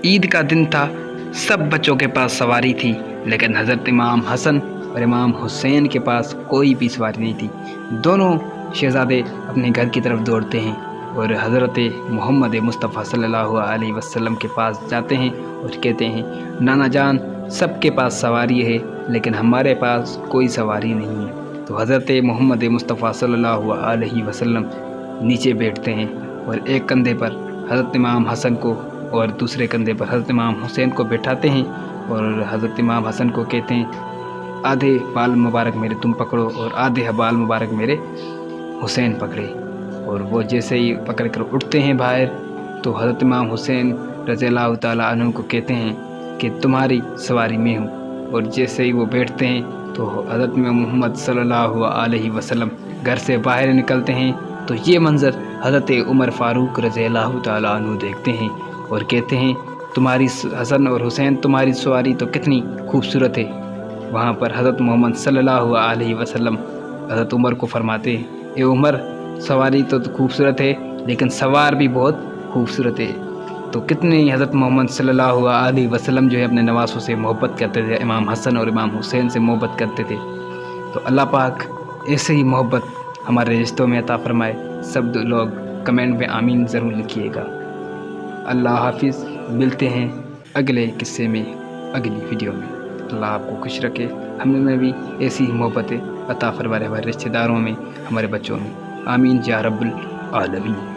عید کا دن تھا، سب بچوں کے پاس سواری تھی، لیکن حضرت امام حسن اور امام حسین کے پاس کوئی بھی سواری نہیں تھی۔ دونوں شہزادے اپنے گھر کی طرف دوڑتے ہیں اور حضرت محمد مصطفیٰ صلی اللہ علیہ وسلم کے پاس جاتے ہیں اور کہتے ہیں، نانا جان سب کے پاس سواری ہے لیکن ہمارے پاس کوئی سواری نہیں ہے۔ تو حضرت محمد مصطفیٰ صلی اللہ علیہ وسلم نیچے بیٹھتے ہیں اور ایک کندھے پر حضرت امام حسن کو اور دوسرے کندھے پر حضرت امام حسین کو بٹھاتے ہیں اور حضرت امام حسن کو کہتے ہیں، آدھے بال مبارک میرے تم پکڑو اور آدھے بال مبارک میرے حسین پکڑے۔ اور وہ جیسے ہی پکڑ کر اٹھتے ہیں باہر تو حضرت امام حسین رضی اللہ تعالیٰ عنہ کو کہتے ہیں کہ تمہاری سواری میں ہوں، اور جیسے ہی وہ بیٹھتے ہیں تو حضرت محمد صلی اللہ علیہ وسلم گھر سے باہر نکلتے ہیں تو یہ منظر حضرت عمر فاروق رضی اللہ تعالیٰ عنہ دیکھتے ہیں اور کہتے ہیں، تمہاری حسن اور حسین تمہاری سواری تو کتنی خوبصورت ہے۔ وہاں پر حضرت محمد صلی اللہ علیہ وسلم حضرت عمر کو فرماتے ہیں، اے عمر سواری تو خوبصورت ہے لیکن سوار بھی بہت خوبصورت ہے۔ تو کتنے ہی حضرت محمد صلی اللہ علیہ وسلم جو ہے اپنے نواسوں سے محبت کرتے تھے، امام حسن اور امام حسین سے محبت کرتے تھے۔ تو اللہ پاک ایسے ہی محبت ہمارے رشتوں میں عطا فرمائے۔ سب لوگ کمنٹ میں آمین ضرور لکھیے گا۔ اللہ حافظ، ملتے ہیں اگلے قصے میں اگلی ویڈیو میں۔ اللہ آپ کو خوش رکھے، ہمیں بھی ایسی ہی محبتیں عطا فرمائے ہمارے رشتہ داروں میں، ہمارے بچوں میں۔ آمین یا رب العالمین۔